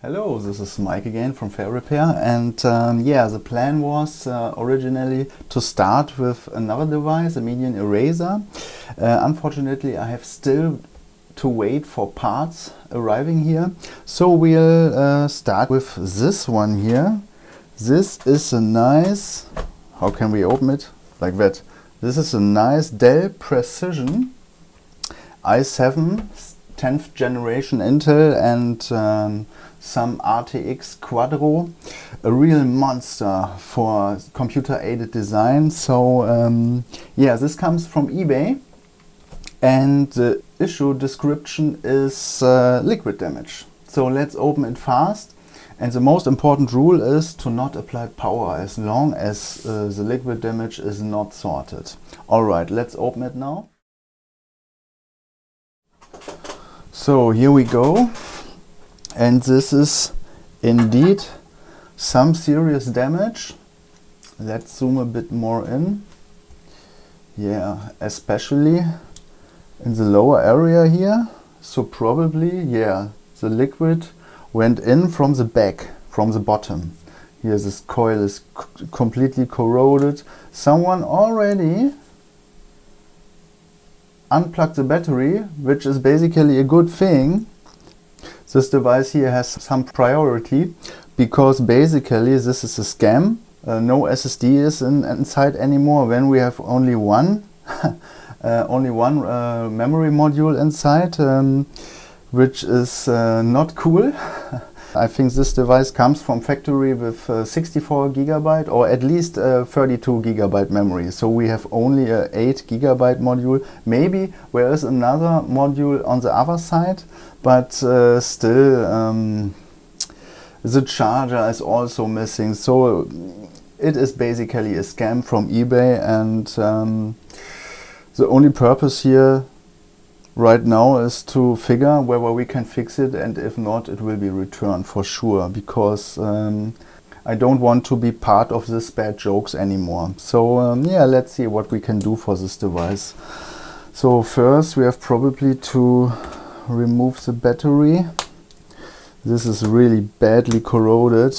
Hello, this is Mike again from Fair Repair, and yeah, the plan was originally to start with another device, a median eraser. Unfortunately, I have still to wait for parts arriving here, so we'll start with this one here. This is a nice, how can we open it? Like that. This is a nice DELL Precision i7 10th generation Intel and some RTX Quadro, a real monster for computer-aided design. So yeah, this comes from eBay, and the issue description is liquid damage. So let's open it fast. And the most important rule is to not apply power as long as the liquid damage is not sorted. Alright, let's open it now. So here we go, and this is indeed some serious damage. Let's zoom a bit more in. Yeah, especially in the lower area here. So probably, yeah, the liquid went in from the back, from the bottom. Here this coil is completely corroded. Someone already unplug the battery, which is basically a good thing. This device here has some priority because basically this is a scam. No SSD is inside anymore when we have only one memory module inside, which is not cool. I think this device comes from factory with 64 GB or at least 32 GB memory. So we have only a 8 GB module. Maybe there is another module on the other side, but still the charger is also missing. So it is basically a scam from eBay, and the only purpose here right now is to figure whether we can fix it, and if not, it will be returned for sure, because I don't want to be part of this bad jokes anymore. So yeah, let's see what we can do for this device. So first we have probably to remove the battery. This is really badly corroded.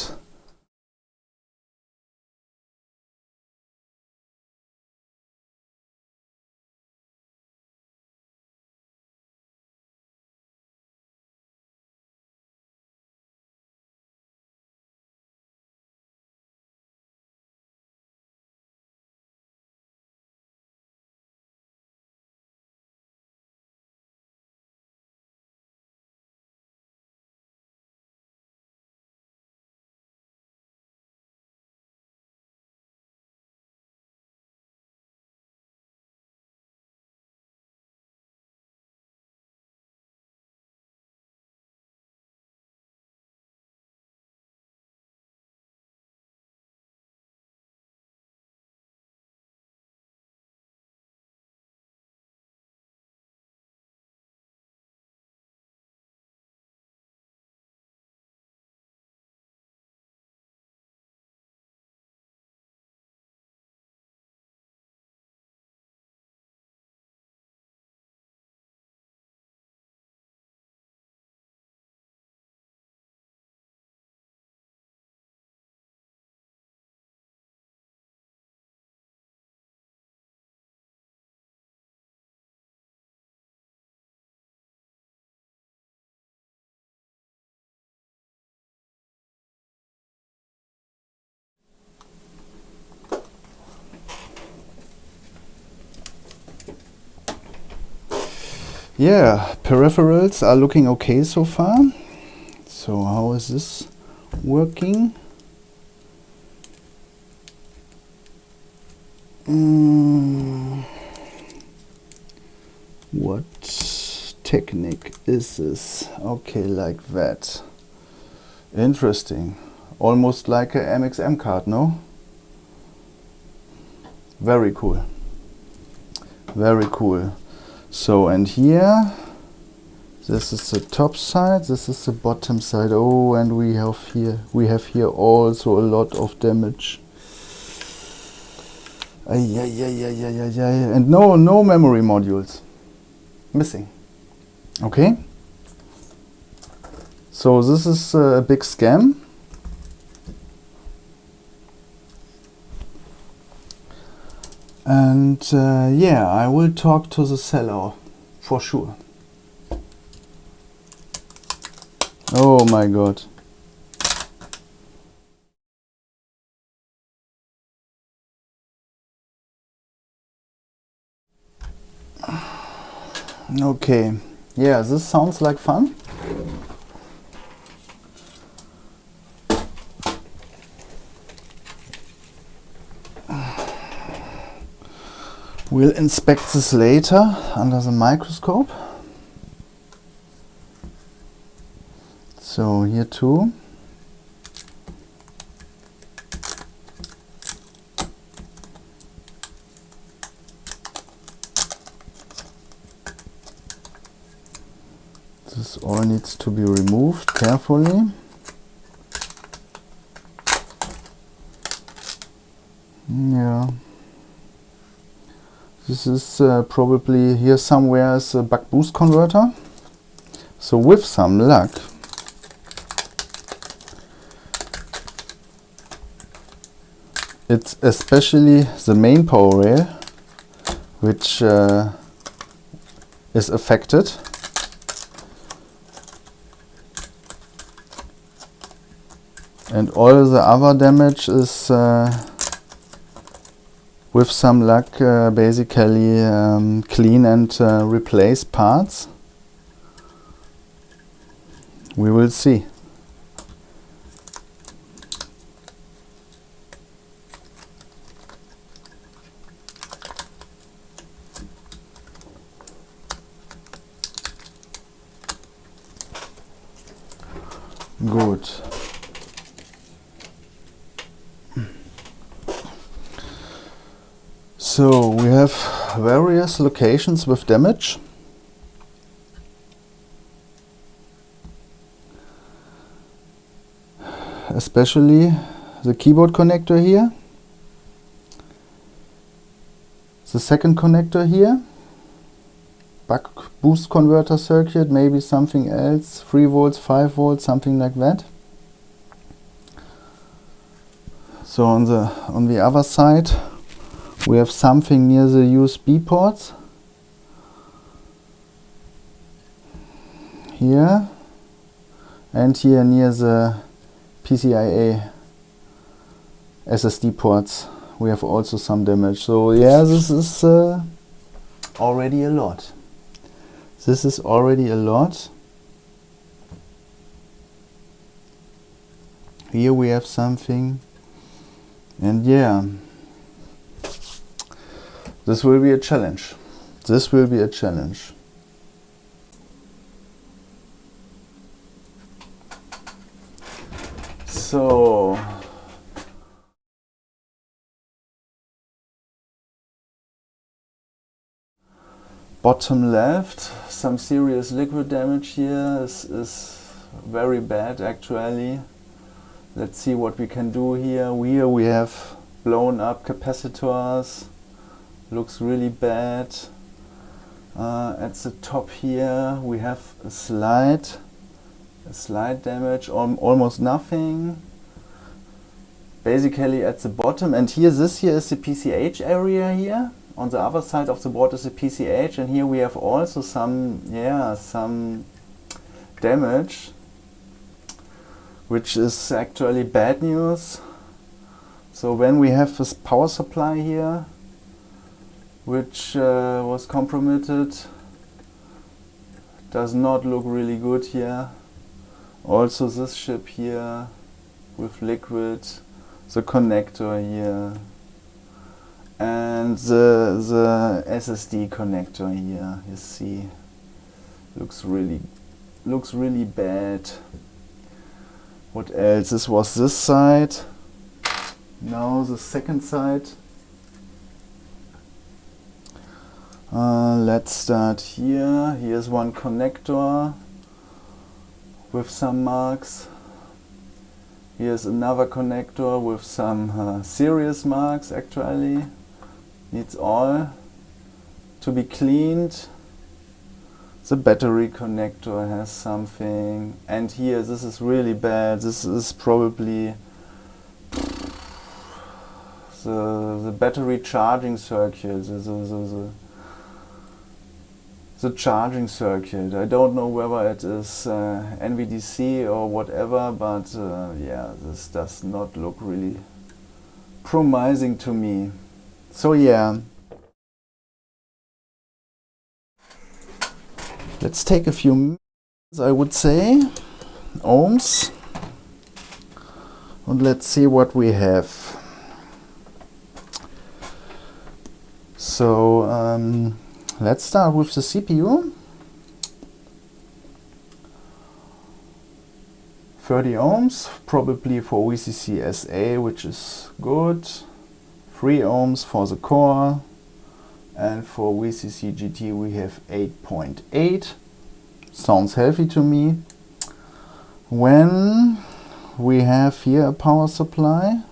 Yeah, peripherals are looking okay so far. So how is this working? What technique is this? Okay, like that. Interesting. Almost like a MXM card, no? Very cool. Very cool. So, and here, this is the top side, this is the bottom side. Oh, and we have here also a lot of damage. And no memory modules missing. Okay. So this is a big scam. And yeah, I will talk to the seller for sure. Oh my god. Okay, yeah, this sounds like fun. We'll inspect this later under the microscope. So here too. This all needs to be removed carefully. Yeah. This is probably here somewhere is a buck boost converter. So with some luck, it's especially the main power rail which is affected. And all the other damage is with some luck basically clean and replace parts. We will see. Good. So we have various locations with damage. Especially the keyboard connector here. The second connector here. Buck boost converter circuit, maybe something else, 3 volts, 5 volts, something like that. So on the other side we have something near the USB ports. Here and here near the PCIe SSD ports we have also some damage. So yeah, this is already a lot. This is already a lot. Here we have something, and yeah, this will be a challenge. This will be a challenge. So bottom left, some serious liquid damage here is very bad actually. Let's see what we can do here. Here we have blown up capacitors. Looks really bad. At the top here we have a slight damage, almost nothing. Basically at the bottom, and here this here is the PCH area here. On the other side of the board is the PCH, and here we have also some damage, which is actually bad news. So when we have this power supply here, which was compromised, does not look really good here. Also this chip here with liquid, the connector here, and the SSD connector here, you see, looks really bad. What else? This was this side. Now the second side. Let's start here. Here's one connector with some marks. Here's another connector with some serious marks actually. Needs all to be cleaned. The battery connector has something, and here this is really bad. This is probably the battery charging circuit, the charging circuit. I don't know whether it is NVDC or whatever, but yeah, this does not look really promising to me. So yeah, let's take a few minutes, I would say, ohms, and let's see what we have. So let's start with the CPU. 30 ohms, probably for VCC SA, which is good. 3 ohms for the core. And for VCC GT we have 8.8. Sounds healthy to me. When we have here a power supply,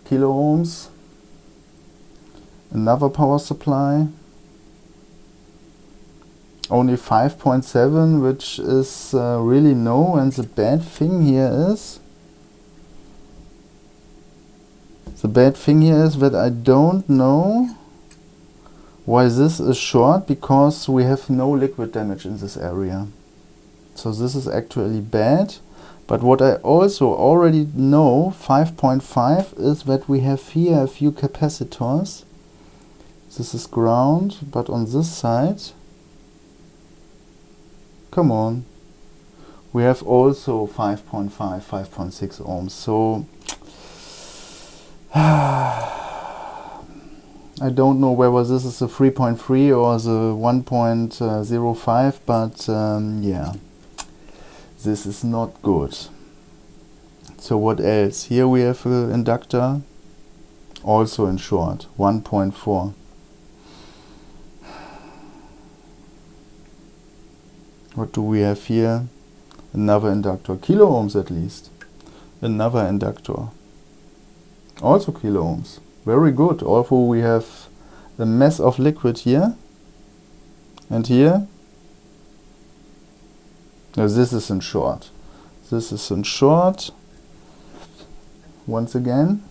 kilo ohms, another power supply, only 5.7, which is really low, and the bad thing here is that I don't know why this is short, because we have no liquid damage in this area. So this is actually bad. But what I also already know, 5.5, is that we have here a few capacitors. This is ground, but on this side, come on, we have also 5.5, 5.6 ohms. So I don't know whether this is the 3.3 or the 1.05, but yeah, this is not good. So what else? Here we have an inductor, also in short, 1.4. What do we have here? Another inductor, kilo ohms at least. Another inductor, also kilo ohms. Very good, although we have a mess of liquid here and here. Now this is in short. This is in short. Once again.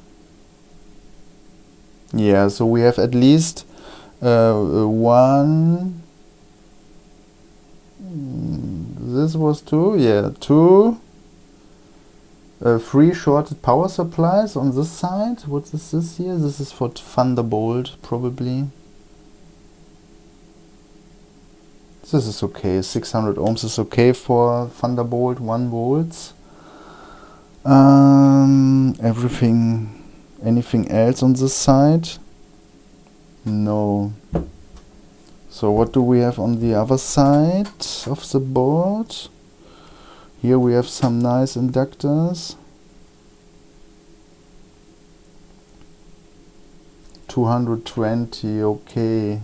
Yeah, so we have at least one. This was two. Yeah, two. 3 shorted power supplies on this side. What is this here? This is for Thunderbolt, probably. This is okay. 600 ohms is okay for Thunderbolt, 1 volts. Anything else on this side? No. So what do we have on the other side of the board? Here we have some nice inductors. 220, okay.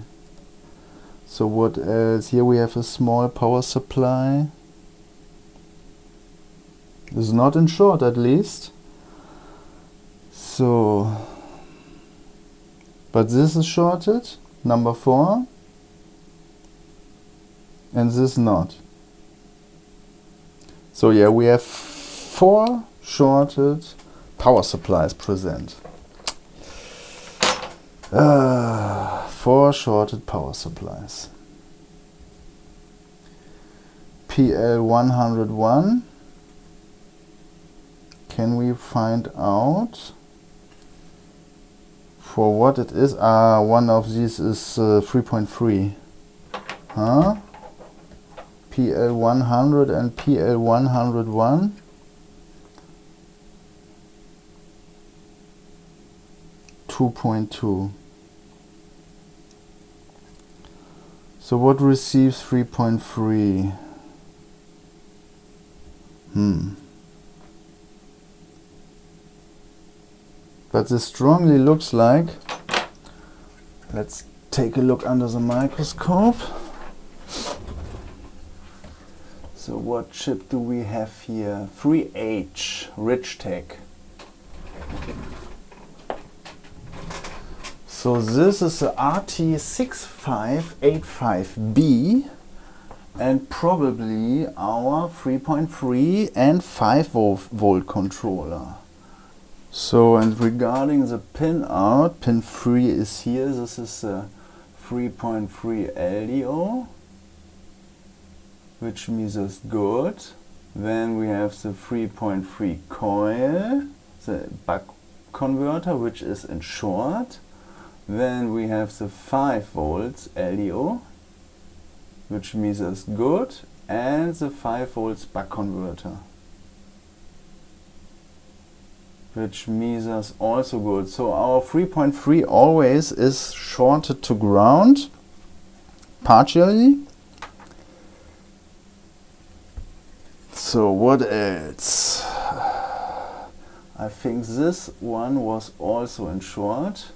So what else? Here we have a small power supply. It's not in short, at least. So, but this is shorted, number 4. And this not. So yeah, we have 4 shorted power supplies present. 4 shorted power supplies. PL101. Can we find out for what it is? One of these is 3.3. Huh? PL100 and PL101. 2.2. So what receives 3.3? But this strongly looks like, let's take a look under the microscope. So what chip do we have here? 3H, Richtech. So this is the RT6585B and probably our 3.3 and 5 volt controller. So, and regarding the pin out, pin 3 is here. This is the 3.3 LDO, which means it's good. Then we have the 3.3 coil, the buck converter, which is in short. Then we have the 5 volts LDO, which means it's good, and the 5 volts buck converter, which means it's also good. So our 3.3 always is shorted to ground, partially. So what else? I think this one was also in short.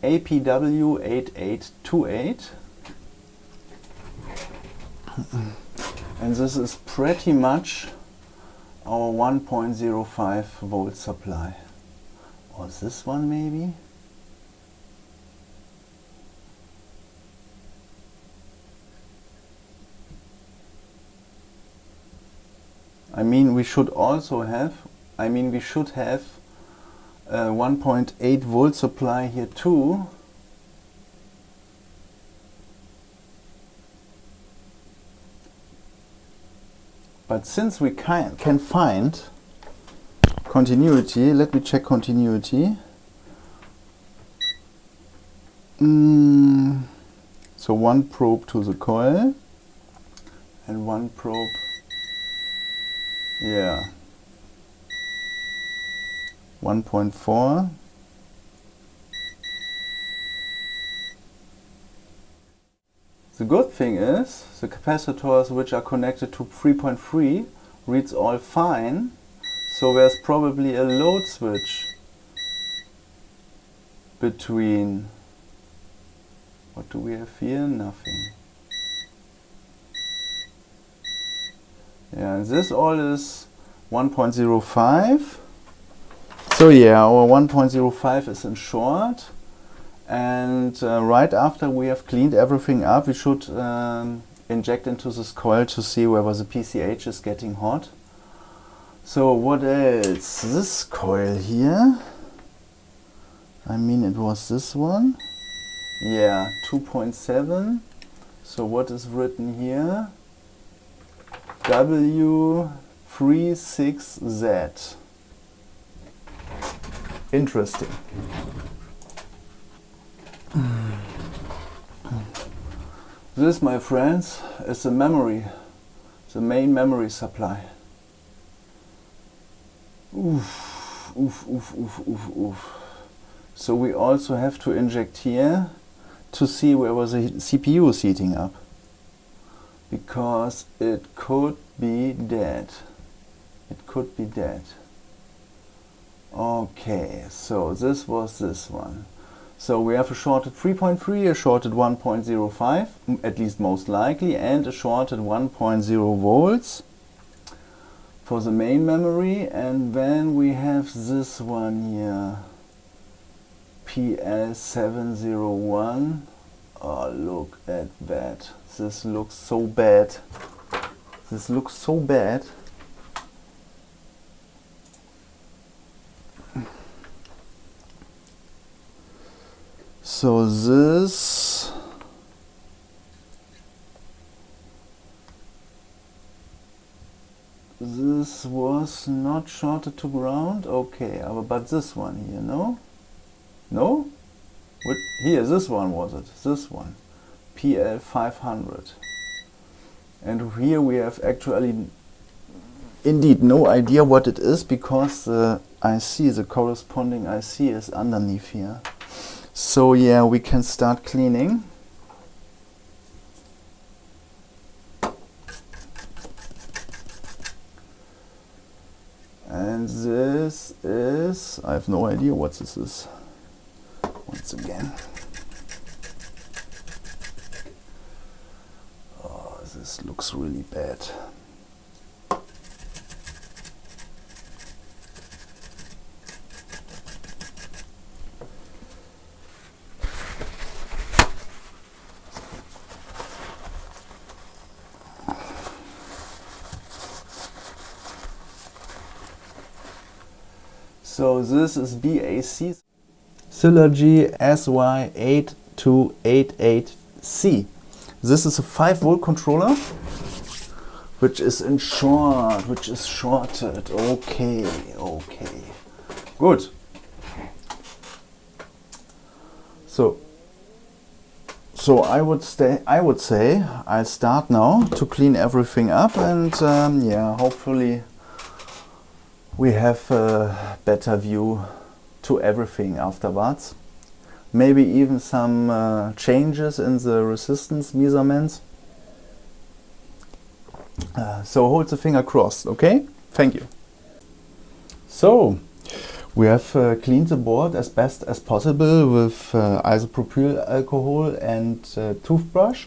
APW8828. And this is pretty much our 1.05 volt supply. Or this one maybe? I mean, we should also have, we should have 1.8 volt supply here too. But since we can find continuity, let me check continuity. So one probe to the coil and one probe, yeah, 1.4. The good thing is, the capacitors which are connected to 3.3 reads all fine, so there's probably a load switch between, what do we have here? Nothing. Yeah, and this all is 1.05. So yeah, our 1.05 is in short. And right after we have cleaned everything up, we should inject into this coil to see whether the PCH is getting hot. So what else? This coil here, it was this one. Yeah, 2.7. So what is written here? W36Z. Interesting. This, my friends, is the memory, the main memory supply. Oof, oof, oof, oof, oof, oof. So we also have to inject here to see where the CPU is heating up, because it could be dead. It could be dead. Okay, so this was this one. So we have a shorted 3.3, a shorted 1.05, at least most likely, and a shorted 1.0 volts for the main memory. And then we have this one here, PL701. Oh, look at that. This looks so bad. This looks so bad. So this was not shorted to ground, okay, but this one here, no? No? What, here, this one was it, this one, PL500. And here we have actually, indeed, no idea what it is, because the IC, the corresponding IC is underneath here. So yeah, we can start cleaning. And this is, I have no idea what this is. Once again. Oh, this looks really bad. So this is BAC Synergy SY8288C. This is a 5-volt controller, which is shorted. Okay, good. So I would say I'll start now to clean everything up, and yeah, hopefully we have a better view to everything afterwards. Maybe even some changes in the resistance measurements. So hold the finger crossed, okay? Thank you. So we have cleaned the board as best as possible with isopropyl alcohol and toothbrush.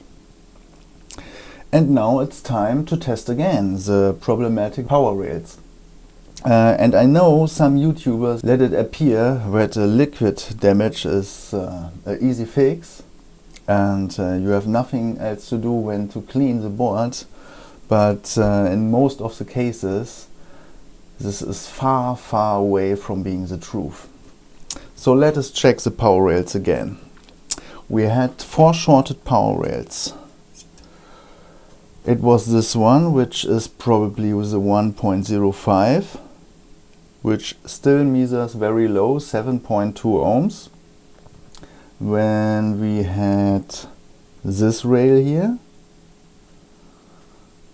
And now it's time to test again the problematic power rails. And I know some YouTubers let it appear that the liquid damage is an easy fix and you have nothing else to do when to clean the board, but in most of the cases this is far away from being the truth. So let us check the power rails again. We had 4 shorted power rails. It was this one, which is probably with a 1.05, which still measures very low, 7.2 ohms. When we had this rail here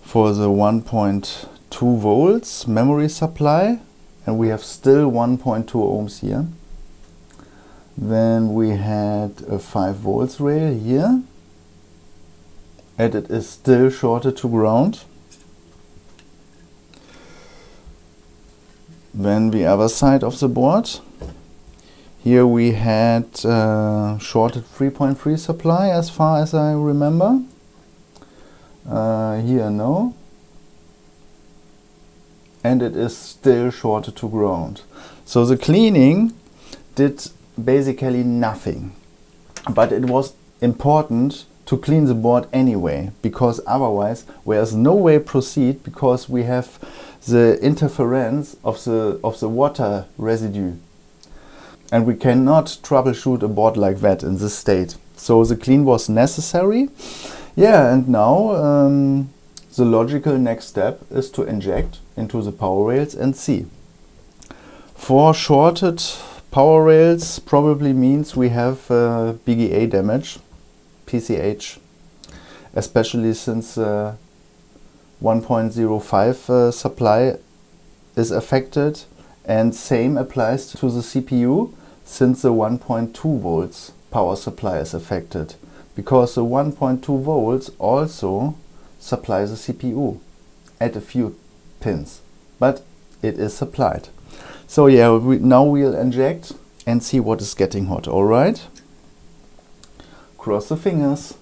for the 1.2 volts memory supply, and we have still 1.2 ohms here. Then we had a 5 volts rail here, and it is still shorted to ground. Then the other side of the board, here we had shorted 3.3 supply as far as I remember. Here no. And it is still shorted to ground. So the cleaning did basically nothing. But it was important to clean the board anyway, because otherwise there's no way proceed, because we have the interference of the water residue. And we cannot troubleshoot a board like that in this state. So the clean was necessary. Yeah, and now the logical next step is to inject into the power rails and see. 4 shorted power rails probably means we have BGA damage, PCH, especially since 1.05 supply is affected, and same applies to the CPU since the 1.2 volts power supply is affected, because the 1.2 volts also supplies the CPU at a few pins, but it is supplied. So yeah, now we'll inject and see what is getting hot. All right, cross the fingers.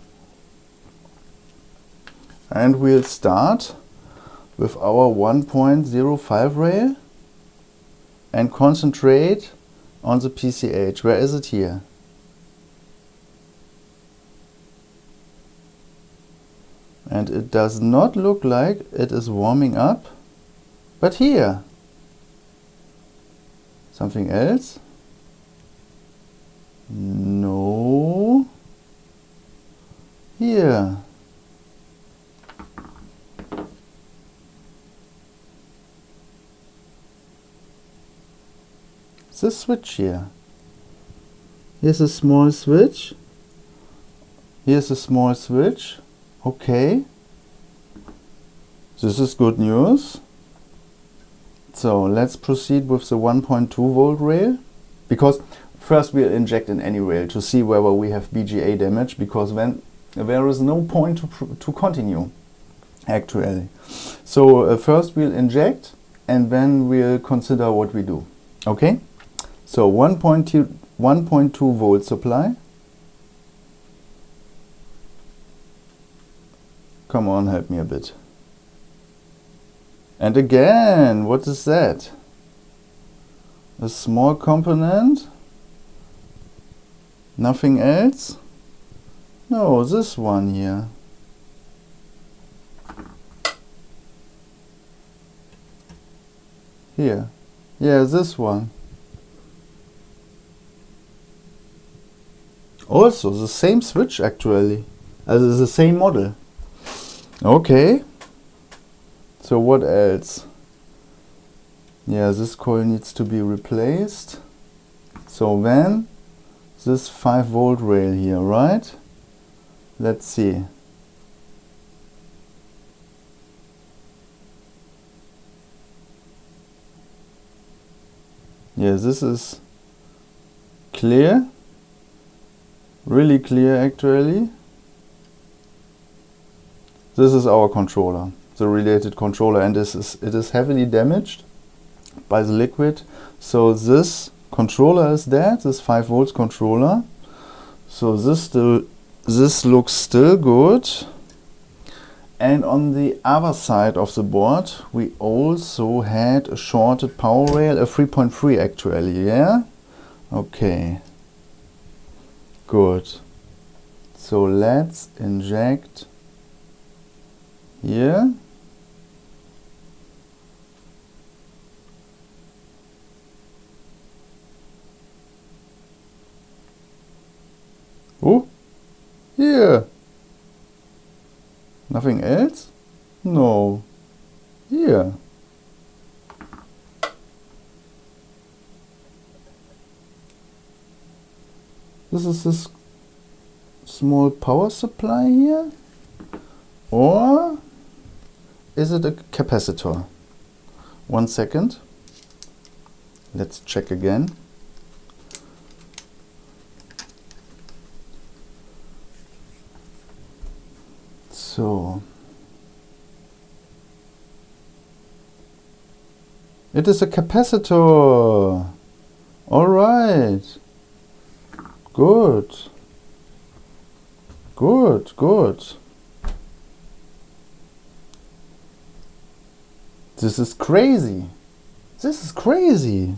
And we'll start with our 1.05 rail and concentrate on the PCH. Where is it here? And it does not look like it is warming up, but here. Something else? No. Here. This switch here. Here's a small switch. Here's a small switch. Okay. This is good news. So let's proceed with the 1.2 volt rail, because first we'll inject in any rail to see whether we have BGA damage, because then there is no point to continue actually. So first we'll inject and then we'll consider what we do. Okay? So 1.2 volt supply. Come on, help me a bit. And again, what is that? A small component? Nothing else? No, this one here. Here. Yeah, this one. Also the same switch actually, as the same model. Okay. So what else? Yeah, this coil needs to be replaced. So then this 5-volt rail here, right? Let's see. Yeah, this is clear. Really clear actually. This is our controller, the related controller, and it is heavily damaged by the liquid. So this controller is dead, this 5 volts controller. So this looks still good. And on the other side of the board we also had a shorted power rail, a 3.3 actually, yeah? Okay. Good. So let's inject here. Oh, here. Nothing else? No. Here. This is this small power supply here. Or is it a capacitor? 1 second. Let's check again. So it is a capacitor. All right. Good. Good, good. This is crazy. This is crazy.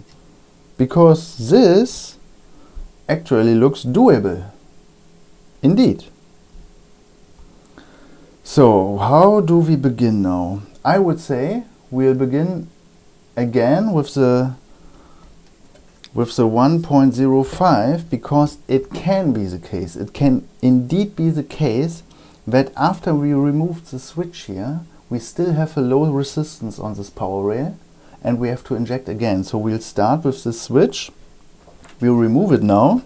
Because this actually looks doable. Indeed. So, how do we begin now? I would say we'll begin again with the 1.05, because it can be the case. It can indeed be the case that after we remove the switch here, we still have a low resistance on this power rail and we have to inject again. So we'll start with the switch, we'll remove it now,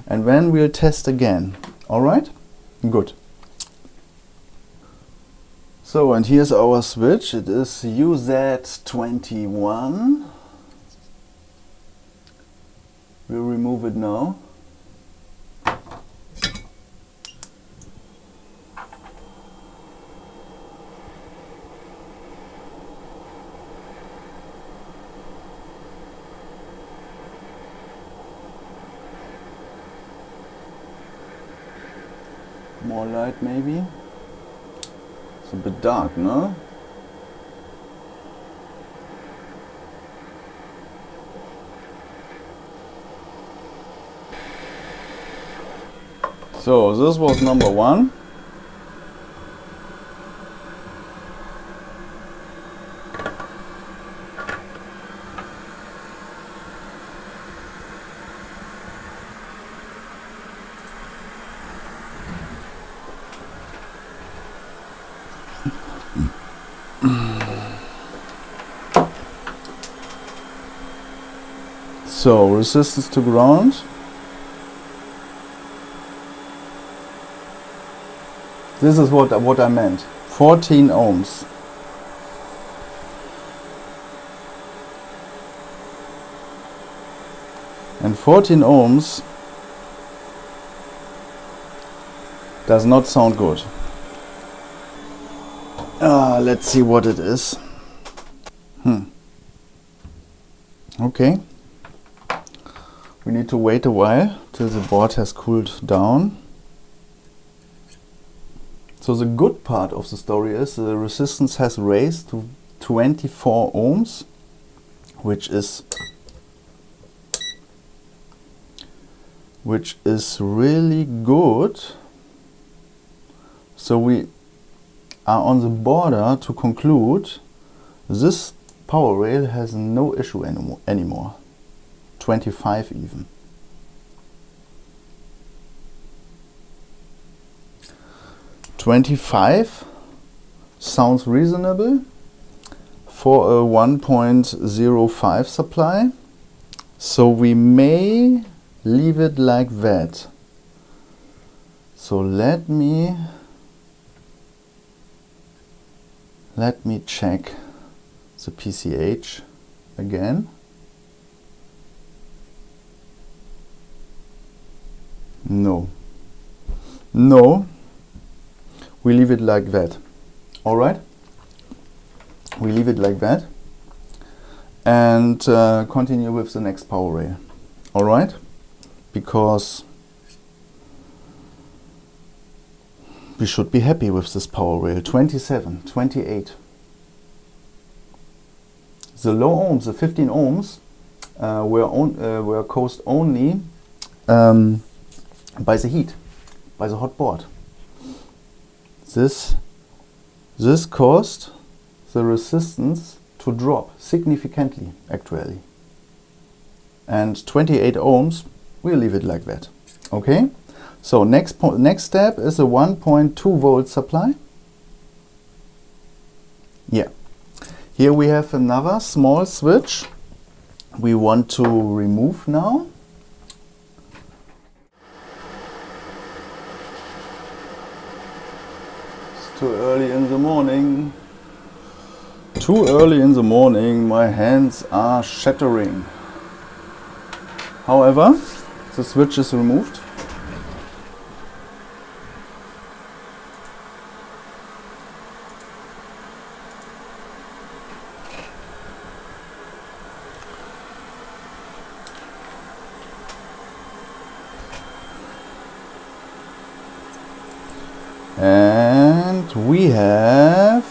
and then we'll test again. Alright? Good. So, and here's our switch. It is UZ21. We'll remove it now. More light maybe. It's a bit dark, no? So this was number 1. So resistance to ground. This is what I meant. 14 ohms. And 14 ohms does not sound good. Let's see what it is. Okay. We need to wait a while till the board has cooled down. So the good part of the story is the resistance has raised to 24 ohms, which is really good. So we are on the border to conclude this power rail has no issue anymore. 25 even. 25 sounds reasonable for a 1.05 supply. So we may leave it like that. So let me check the PCH again. No, we leave it like that. All right, we leave it like that and continue with the next power rail. All right, because we should be happy with this power rail. 27, 28. The low ohms, the 15 ohms, were caused only by the heat, by the hot board. This caused the resistance to drop significantly, actually. And 28 ohms, we'll leave it like that. Okay? So next step is a 1.2 volt supply. Yeah. Here we have another small switch we want to remove now. It's too early in the morning. Too early in the morning, my hands are shattering. However, the switch is removed. And we have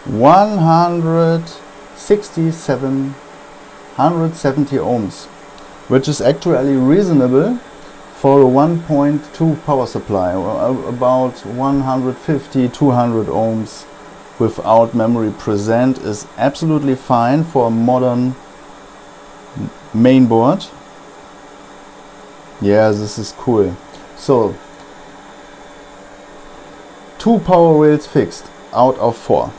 170 ohms, which is actually reasonable for a 1.2 power supply, about 150, 200 ohms without memory present is absolutely fine for a modern mainboard. Yeah, this is cool. So 2 power rails fixed out of 4.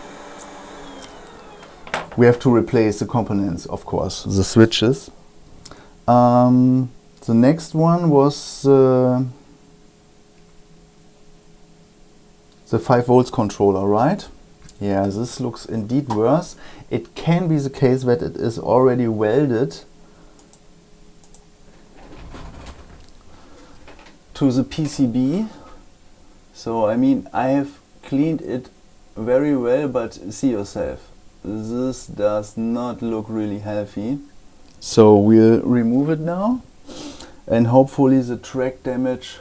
We have to replace the components, of course, the switches. The next one was the 5 volts controller, right? Yeah, this looks indeed worse. It can be the case that it is already welded to the PCB. So I mean, I have cleaned it very well, but see yourself, this does not look really healthy. So we'll remove it now, and hopefully the track damage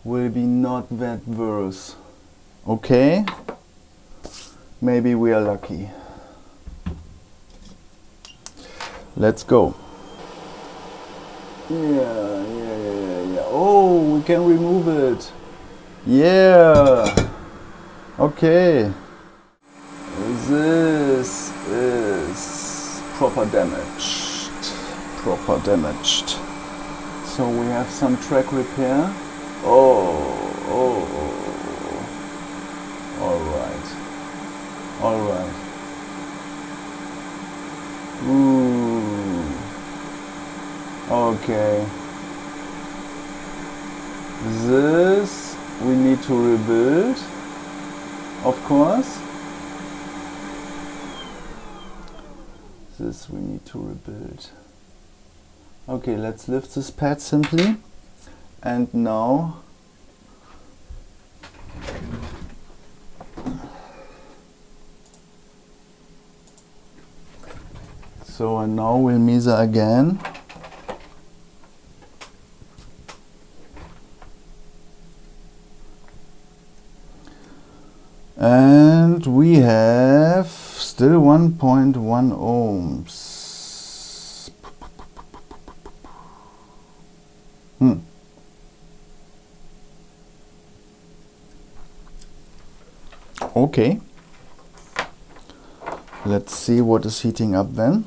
will be not that worse. Okay, maybe we are lucky. Let's go. Yeah. Oh, we can remove it. Yeah. Okay. This is proper damaged. So we have some track repair. Oh. All right. Ooh. Okay. This we need to rebuild, of course. This we need to rebuild. Okay, let's lift this pad simply. And now now we'll measure again. And we have still 1.1 ohms. Okay. Let's see what is heating up then.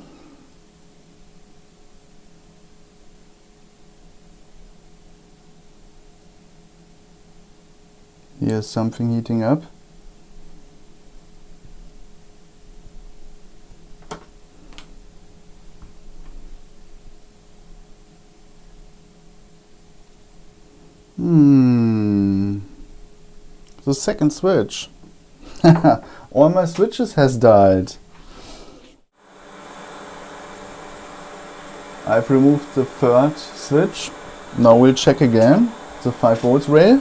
Here's something heating up. The second switch. All my switches has died. I've removed the third switch. Now we'll check again the 5 volts rail.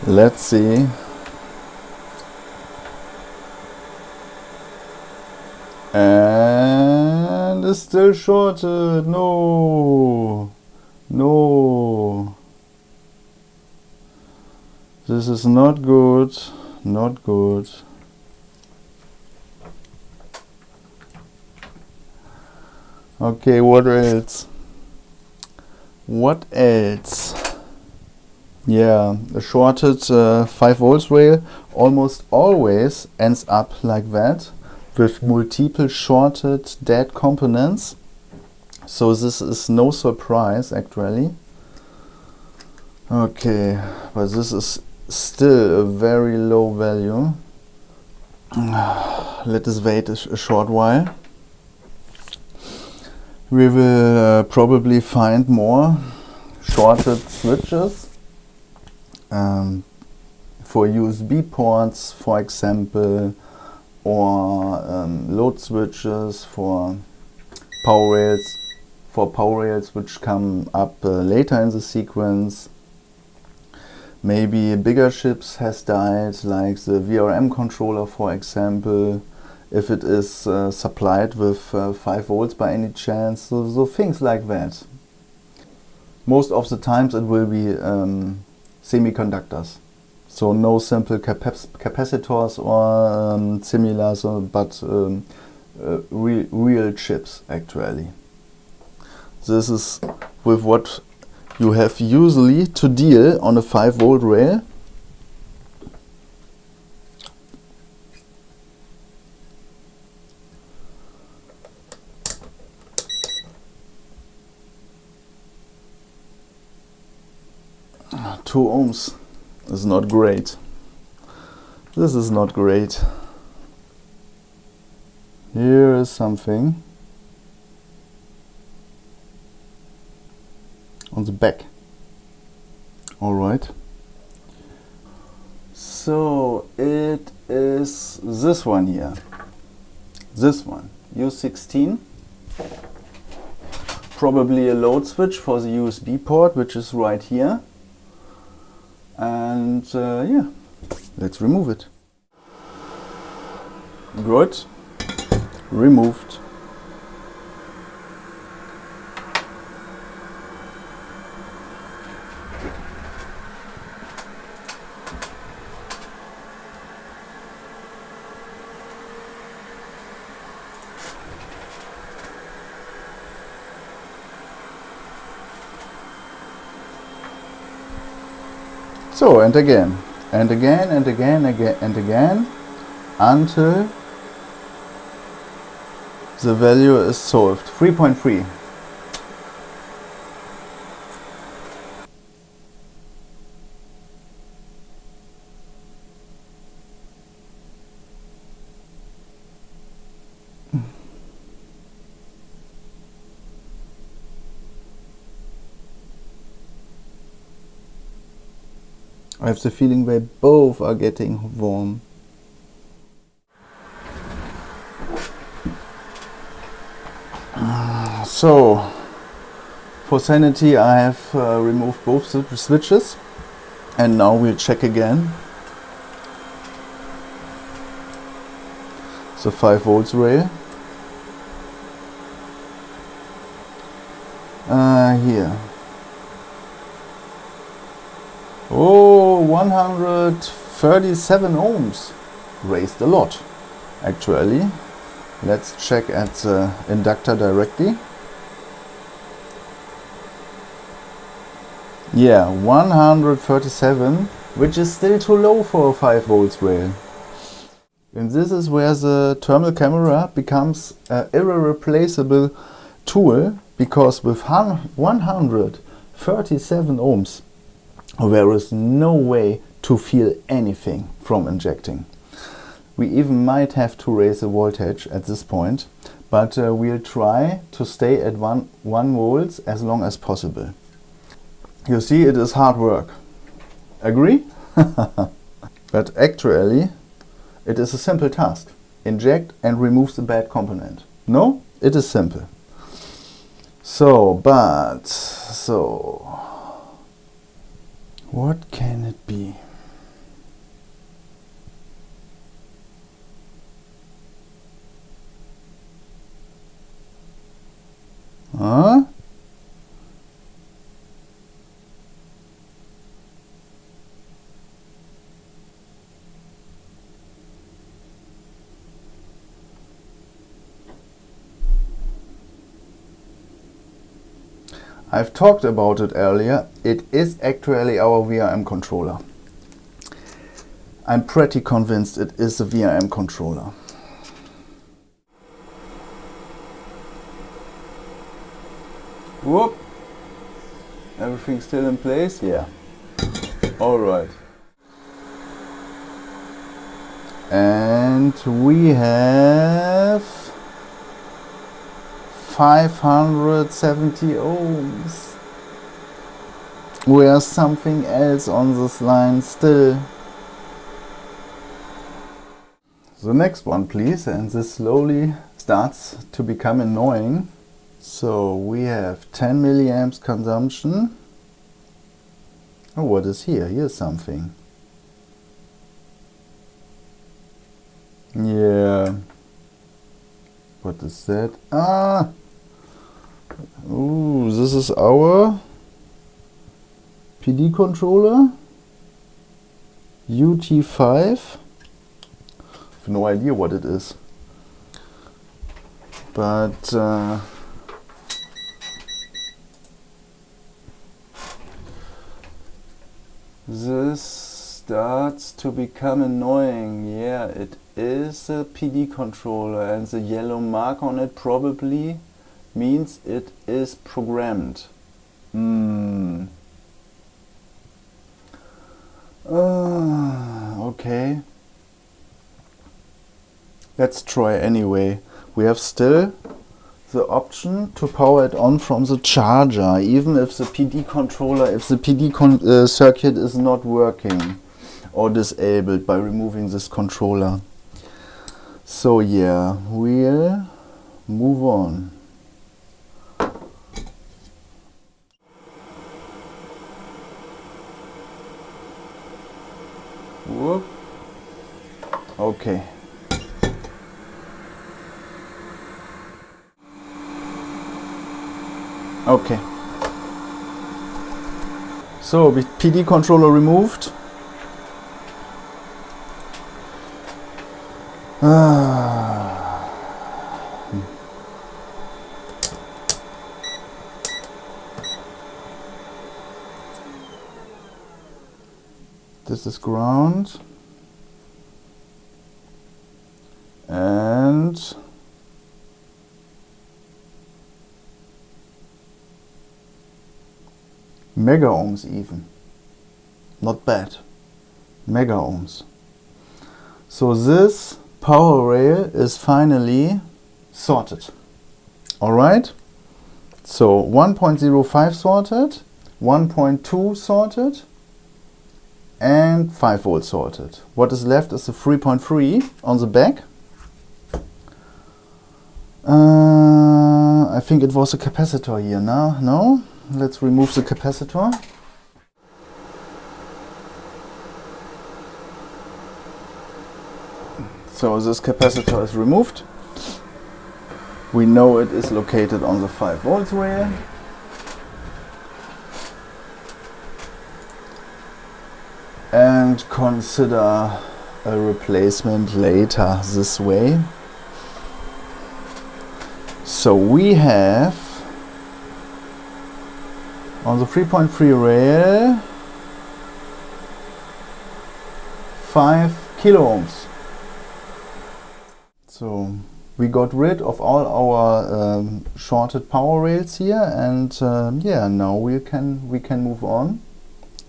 Let's see. And it's still shorted. No. No. This is not good. Not good. Okay, what else? What else? Yeah, a shorted 5 volts rail almost always ends up like that, with multiple shorted dead components. So this is no surprise actually. Okay, but this is still a very low value. Let us wait a short while. We will probably find more shorted switches for USB ports, for example, or load switches for power rails, which come up later in the sequence. Maybe bigger chips has died, like the VRM controller, for example, if it is supplied with 5 volts by any chance, so things like that. Most of the times it will be semiconductors, so no simple capacitors or similar, but real chips actually. This is with what you have usually to deal on a 5 volt rail. Two ohms is not great. This is not great. Here is something on the back. All right. So it is this one here. This one, U16. Probably a load switch for the USB port, which is right here. And yeah, let's remove it. Good. Removed. So, and again, and again, and again, and again, until the value is solved. 3.3. I have the feeling they both are getting warm. So, for sanity, I have removed both switches, and now we'll check again. The 5 volts rail. Here. Oh, 137 ohms. Raised a lot, actually. Let's check at the inductor directly. Yeah, 137, which is still too low for a 5 volts rail. And this is where the thermal camera becomes an irreplaceable tool, because with 137 ohms, there is no way to feel anything from injecting. We even might have to raise the voltage at this point, but we'll try to stay at 1 volts as long as possible. You see, it is hard work. Agree? But actually, it is a simple task. Inject and remove the bad component. No? It is simple. So, what can it be? Huh? I've talked about it earlier. It is actually our VRM controller. I'm pretty convinced it is a VRM controller. Whoop! Everything's still in place? Yeah. Alright. And we have 570 ohms. Where's something else on this line still? The next one, please, and this slowly starts to become annoying. So we have 10 milliamps consumption. Oh, what is here? Here's something. Yeah. What is that? Ah! Ooh, this is our PD controller. UT5. I have no idea what it is. But this starts to become annoying. Yeah, it is a PD controller, and the yellow mark on it probably means it is programmed. Okay. Let's try anyway. We have still the option to power it on from the charger, even if the PD controller, if the PD circuit is not working or disabled by removing this controller. So yeah, we'll move on. Whoop. Okay. Okay. So with PD controller removed. This is ground. And mega ohms even. Not bad. Mega ohms. So this power rail is finally sorted. Alright? So 1.05 sorted, 1.2 sorted, and 5 volts sorted. What is left is the 3.3 on the back. I think it was a capacitor here now. No? Let's remove the capacitor. So this capacitor is removed. We know it is located on the 5 volts rail. And consider a replacement later this way. So we have on the 3.3 rail 5 kilo ohms. So we got rid of all our shorted power rails here, and yeah, now we can move on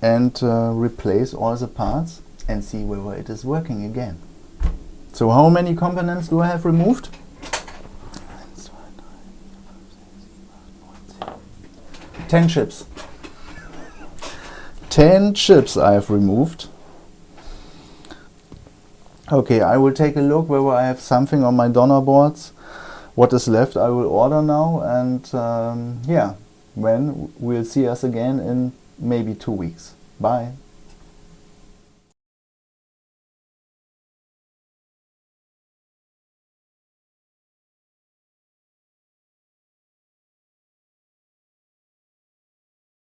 and replace all the parts and see whether it is working again. So how many components do I have removed? 10 chips. 10 chips I have removed. Okay, I will take a look whether I have something on my donor boards. What is left I will order now, and yeah, when we'll see us again in maybe 2 weeks. Bye.